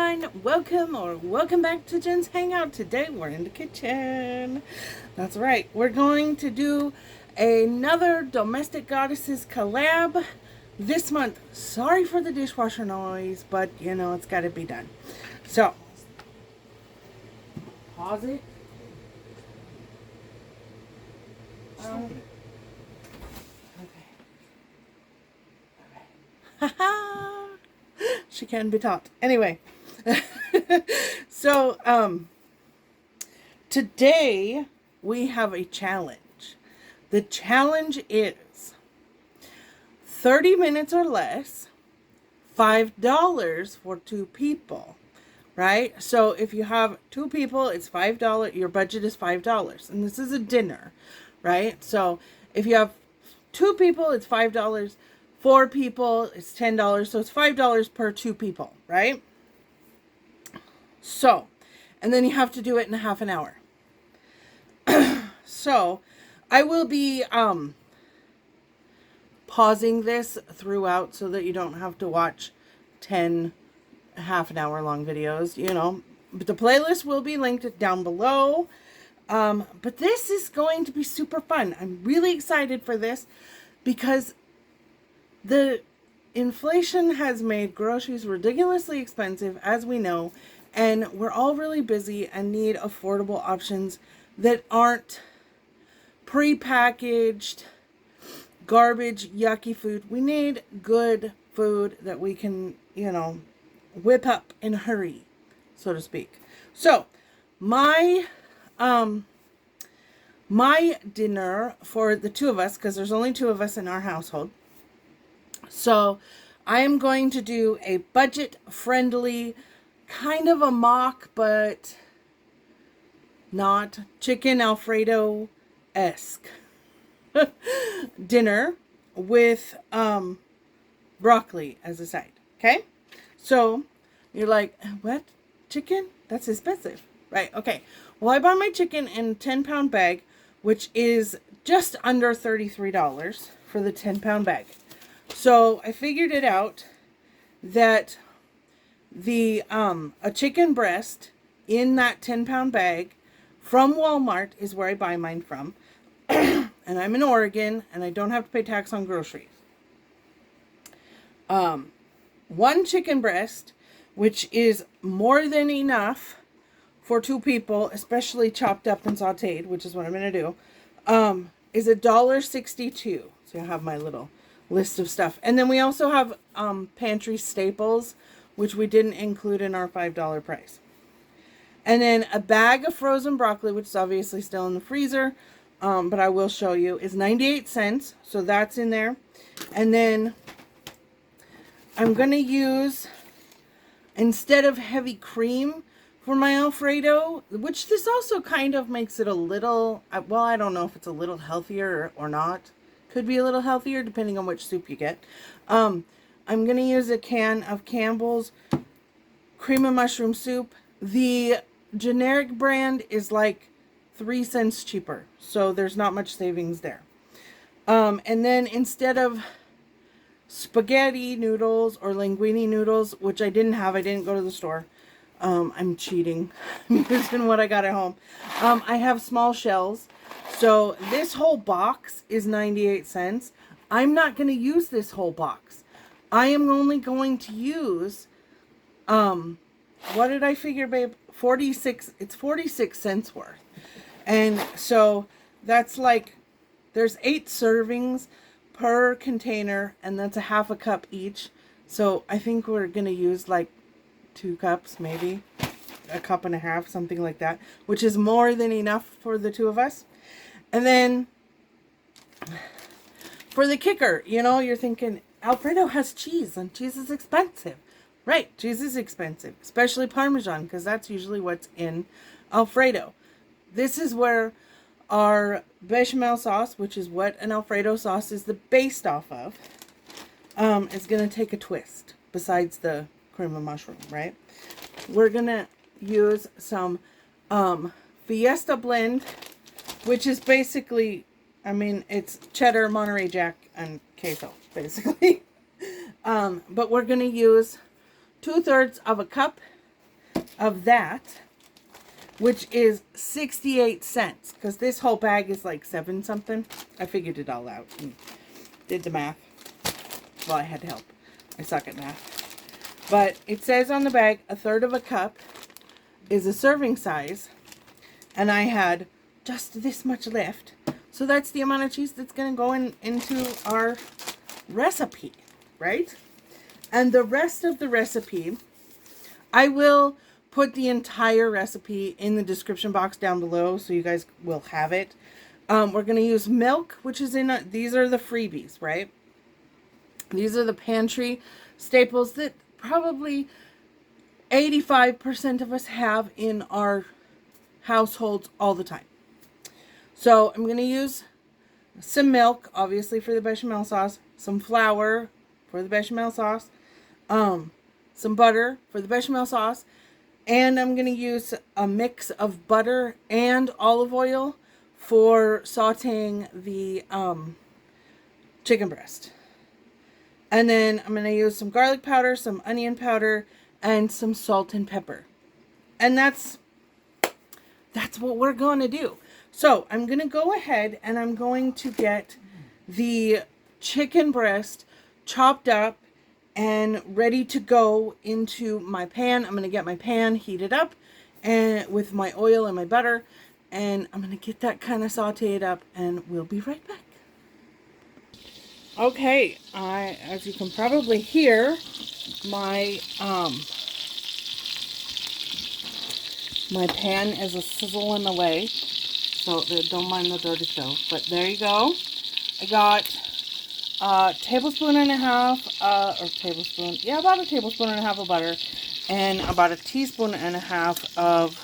everyone, welcome back to Jen's Hangout. Today we're in the kitchen. That's right, we're going to do another Domestic Goddesses collab this month. Sorry for the dishwasher noise, but you know it's got to be done. So, pause it. Okay. Haha. She can be taught. Anyway, so today we have a challenge. The challenge is 30 minutes or less, $5 for two people, right? So if you have two people, it's $5. Your budget is $5, and this is a dinner, right? So if you have two people, it's $5. 4 people, it's $10. So it's $5 per 2 people, right? So, and then you have to do it in a half an hour. So, I will be pausing this throughout so that you don't have to watch 10 half an hour long videos, you know. But the playlist will be linked down below. But this is going to be super fun. I'm really excited for this because the inflation has made groceries ridiculously expensive, as we know, and we're all really busy and need affordable options that aren't pre-packaged, garbage, yucky food. We need good food that we can, you know, whip up in a hurry, so to speak. So, my dinner for the two of us, because there's only 2 of us in our household. So I am going to do a budget-friendly, kind of a mock, but not chicken Alfredo-esque dinner with broccoli as a side. Okay? So you're like, what? Chicken? That's expensive. Right, okay. Well, I bought my chicken in a 10-pound bag, which is just under $33 for the 10-pound bag. So I figured it out that the a chicken breast in that 10-pound bag from Walmart is where I buy mine from. And I'm in Oregon and I don't have to pay tax on groceries. 1 chicken breast, which is more than enough for 2 people, especially chopped up and sauteed, which is what I'm going to do, is $1.62. So I have my little list of stuff. And then we also have pantry staples, which we didn't include in our $5 price. And then a bag of frozen broccoli, which is obviously still in the freezer, but I will show you, is 98 cents. So that's in there. And then I'm going to use, instead of heavy cream for my Alfredo, which this also kind of makes it a little, well, I don't know if it's a little healthier or not. Could be a little healthier depending on which soup you get. I'm going to use a can of Campbell's cream and mushroom soup. The generic brand is like 3 cents cheaper. So there's not much savings there. And then instead of spaghetti noodles or linguine noodles, which I didn't have, I didn't go to the store. I'm cheating. I'm using what I got at home. I have small shells. So this whole box is 98 cents. I'm not going to use this whole box. I am only going to use, what did I figure, babe? 46, it's 46 cents worth. And so that's like, there's 8 servings per container, and that's a half a cup each. So I think we're going to use like 2 cups, maybe a cup and a half, something like that, which is more than enough for the 2 of us. And then for the kicker, you know, you're thinking Alfredo has cheese and cheese is expensive. Right, cheese is expensive, especially Parmesan, because that's usually what's in Alfredo. This is where our bechamel sauce, which is what an Alfredo sauce is based off of, is going to take a twist besides the cream of mushroom, right? We're going to use some Fiesta blend, which is basically, I mean, it's cheddar, Monterey Jack, and queso, basically. But we're going to use 2/3 of a cup of that, which is 68 cents. Because this whole bag is like 7 something. I figured it all out and did the math. Well, I had to help. I suck at math. But it says on the bag, 1/3 of a cup is a serving size. And I had just this much left. So that's the amount of cheese that's going to go into our recipe, right? And the rest of the recipe, I will put the entire recipe in the description box down below so you guys will have it. We're going to use milk, which is in, these are the freebies, right? These are the pantry staples that probably 85% of us have in our households all the time. So I'm going to use some milk, obviously, for the bechamel sauce, some flour for the bechamel sauce, some butter for the bechamel sauce, and I'm going to use a mix of butter and olive oil for sauteing the chicken breast. And then I'm going to use some garlic powder, some onion powder, and some salt and pepper. And that's what we're going to do. So I'm going to go ahead and I'm going to get the chicken breast chopped up and ready to go into my pan. I'm going to get my pan heated up and with my oil and my butter. And I'm going to get that kind of sauteed up and we'll be right back. Okay, as you can probably hear, my my pan is a sizzling away, so don't mind the dirty stove. But there you go. I got a tablespoon and a half, about a tablespoon and a half of butter, and about a teaspoon and a half of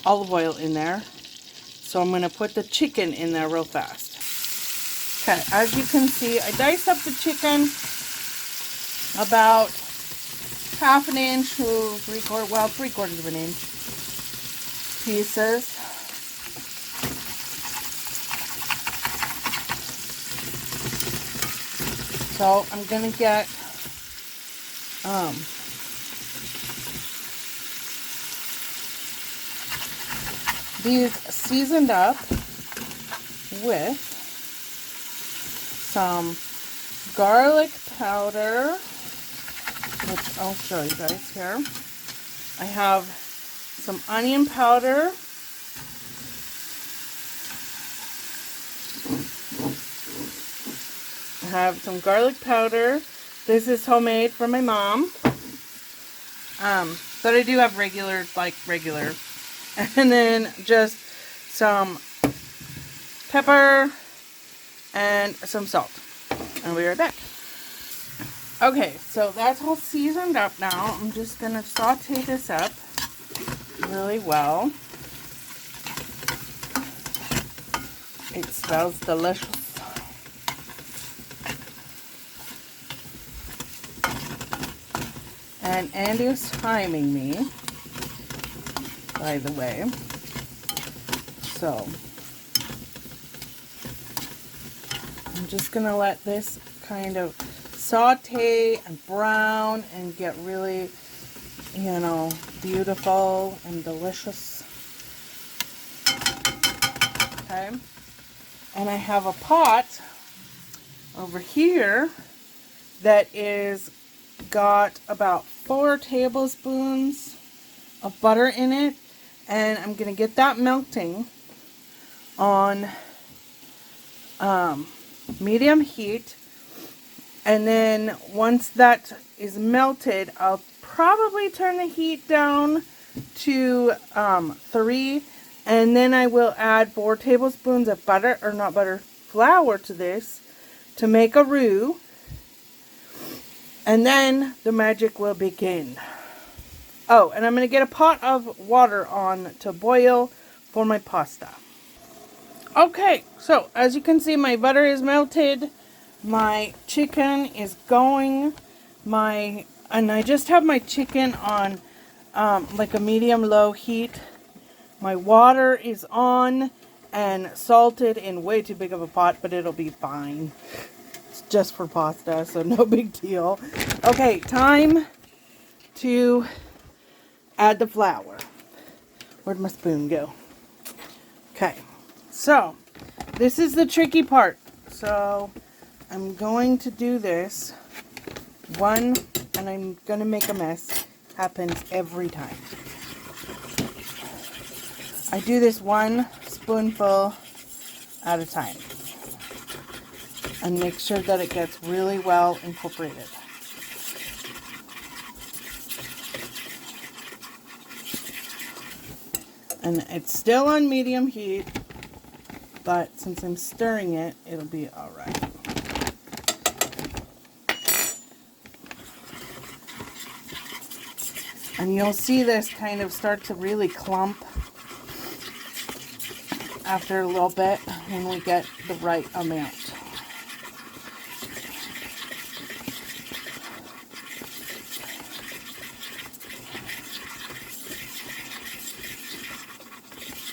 olive oil in there. So I'm going to put the chicken in there real fast. Okay, as you can see, I diced up the chicken about 1/2 inch to 3/4 of an inch pieces. So I'm gonna get these seasoned up with some garlic powder, which I'll show you guys here. I have some onion powder, I have some garlic powder. This is homemade from my mom. But I do have regular. And then just some pepper and some salt. And we'll be right back. Okay, so that's all seasoned up now. I'm just going to saute this up really well. It smells delicious. And Andy is timing me, by the way. So I'm just going to let this kind of saute and brown and get really, beautiful and delicious. Okay. And I have a pot over here that is got about 4 tablespoons of butter in it, and I'm going to get that melting on medium heat. And then once that is melted, I'll probably turn the heat down to 3, and then I will add 4 tablespoons of flour to this to make a roux. And then the magic will begin. Oh, and I'm going to get a pot of water on to boil for my pasta. Okay, so as you can see, my butter is melted. My chicken is going. And I just have my chicken on like a medium-low heat. My water is on and salted in way too big of a pot, but it'll be fine. Just for pasta, so no big deal. Okay, time to add the flour. Where'd my spoon go? Okay, so this is the tricky part. So I'm going to do this one, and I'm going to make a mess. Happens every time. I do this one spoonful at a time and make sure that it gets really well incorporated. And it's still on medium heat, but since I'm stirring it, it'll be all right. And you'll see this kind of start to really clump after a little bit when we get the right amount.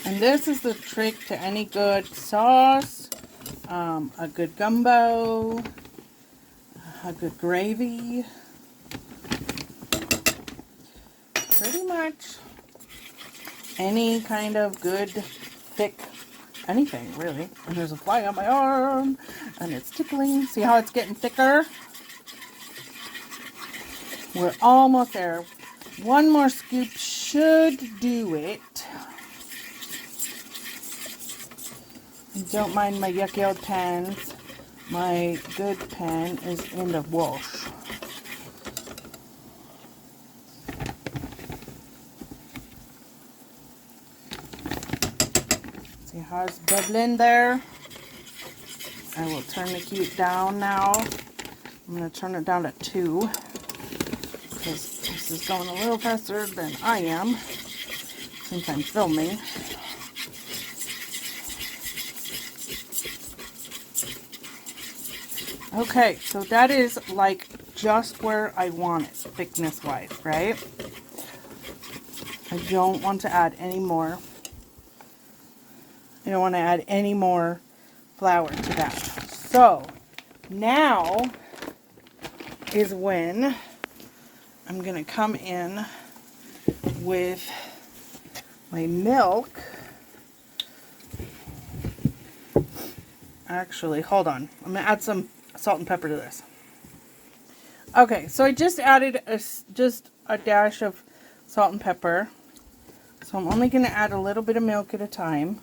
And this is the trick to any good sauce, a good gumbo, a good gravy. Pretty much any kind of good, thick, anything really. And there's a fly on my arm, and it's tickling. See how it's getting thicker? We're almost there. One more scoop should do it. Don't mind my yucky old pans. My good pan is in the wash. See how it's bubbling there? I will turn the heat down now. I'm going to turn it down to 2 because this is going a little faster than I am since I'm filming. Okay, so that is like just where I want it, thickness wise, right? I don't want to add any more. I don't want to add any more flour to that. So now is when I'm going to come in with my milk. Actually, hold on. I'm going to add some salt and pepper to this. Okay, so I just added just a dash of salt and pepper. So I'm only going to add a little bit of milk at a time.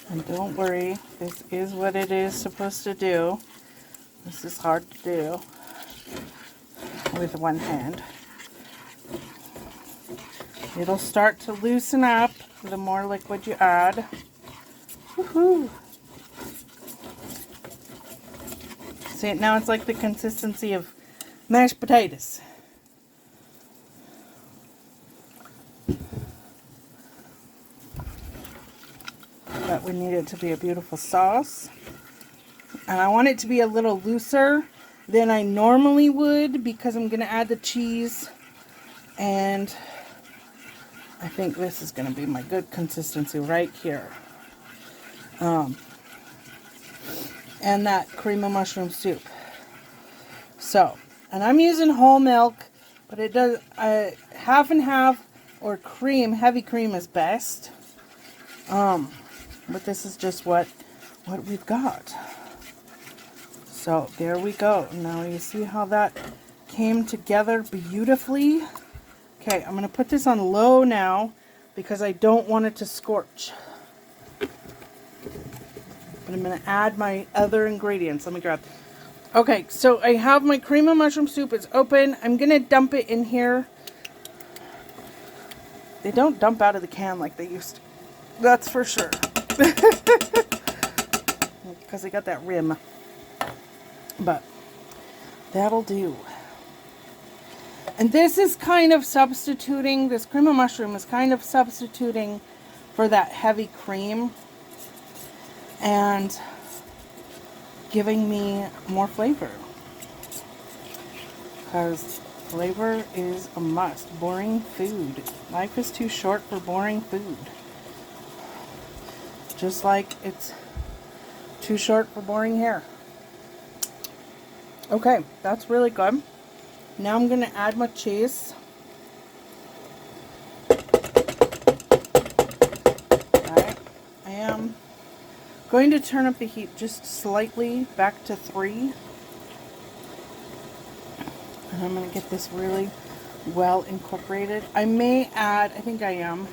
And don't worry, this is what it is supposed to do. This is hard to do with one hand. It'll start to loosen up the more liquid you add. Woohoo! See, now it's like the consistency of mashed potatoes. But we need it to be a beautiful sauce. And I want it to be a little looser than I normally would because I'm going to add the cheese. And I think this is going to be my good consistency right here. And that cream of mushroom soup. So, and I'm using whole milk, but it does half and half or cream, heavy cream is best. But this is just what we've got. So there we go. Now you see how that came together beautifully. Okay, I'm going to put this on low now because I don't want it to scorch. But I'm going to add my other ingredients. Let me grab. Okay, so I have my cream of mushroom soup. It's open. I'm going to dump it in here. They don't dump out of the can like they used to. That's for sure. Because I got that rim. But that'll do. And this is kind of substituting, this cream of mushroom is kind of substituting for that heavy cream and giving me more flavor. Because Flavor is a must. Boring food. Life is too short for boring food. Just like it's too short for boring hair. Okay, that's really good. Now I'm going to add my cheese. Alright, I am going to turn up the heat just slightly back to 3. And I'm going to get this really well incorporated. I may add, I think I am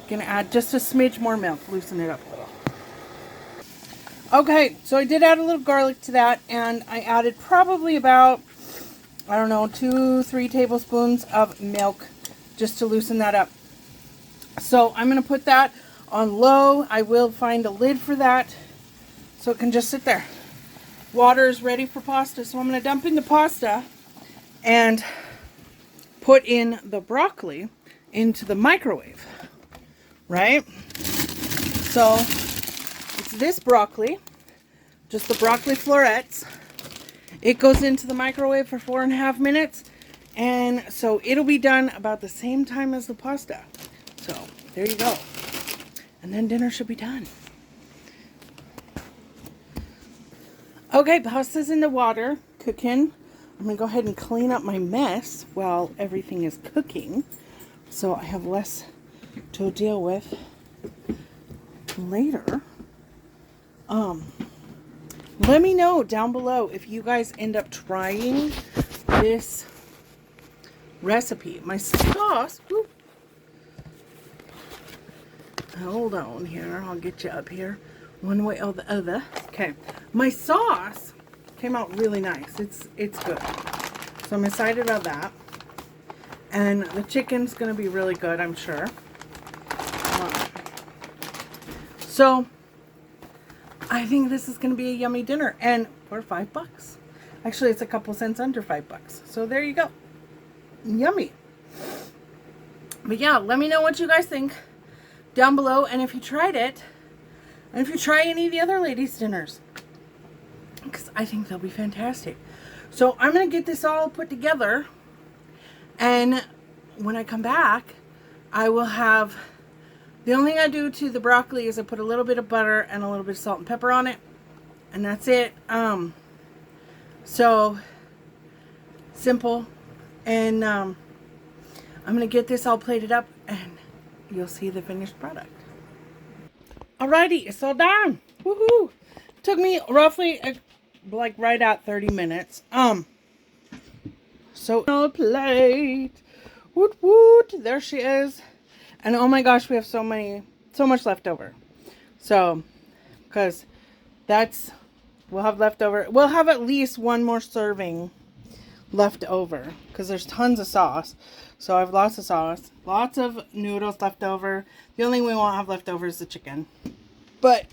going to add just a smidge more milk, loosen it up a little. Okay, so I did add a little garlic to that, and I added probably about, I don't know, 2-3 tablespoons of milk just to loosen that up. So I'm going to put that on low. I will find a lid for that so it can just sit there. Water is ready for pasta, so I'm going to dump in the pasta and put in the broccoli into the microwave, right? So it's this broccoli, just the broccoli florets. It goes into the microwave for 4.5 minutes, and so it'll be done about the same time as the pasta. So there you go. And then dinner should be done. Okay, pasta's in the water, cooking. I'm going to go ahead and clean up my mess while everything is cooking, so I have less to deal with later. Let me know down below if you guys end up trying this recipe. My sauce, whoop. Hold on here, I'll get you up here one way or the other. Okay, my sauce came out really nice. It's good. So I'm excited about that. And the chicken's going to be really good, I'm sure. So I think this is going to be a yummy dinner. And for $5. Actually, it's a couple cents under $5. So there you go. Yummy. But yeah, let me know what you guys think down below. And if you tried it, and if you try any of the other ladies' dinners, because I think they'll be fantastic. So I'm going to get this all put together, and when I come back, I will have, the only thing I do to the broccoli is I put a little bit of butter and a little bit of salt and pepper on it, and that's it. So simple. And I'm going to get this all plated up, and you'll see the finished product. Alrighty, it's all done. Woohoo! Took me roughly like right at 30 minutes. So on a plate. Woot woot. There she is. And oh my gosh, we have so much left over. So, because we'll have leftover. We'll have at least one more serving left over, because there's tons of sauce. So I have lots of sauce, lots of noodles left over. The only thing we won't have left over is the chicken. But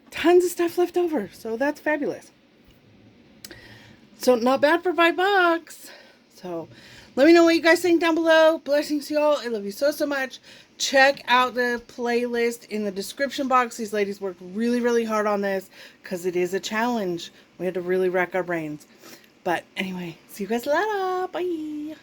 tons of stuff left over, so that's fabulous. So not bad for $5. So let me know what you guys think down below. Blessings, y'all. I love you so much. Check out the playlist in the description box. These ladies worked really, really hard on this because it is a challenge. We had to really rack our brains. But anyway, see you guys later. Bye.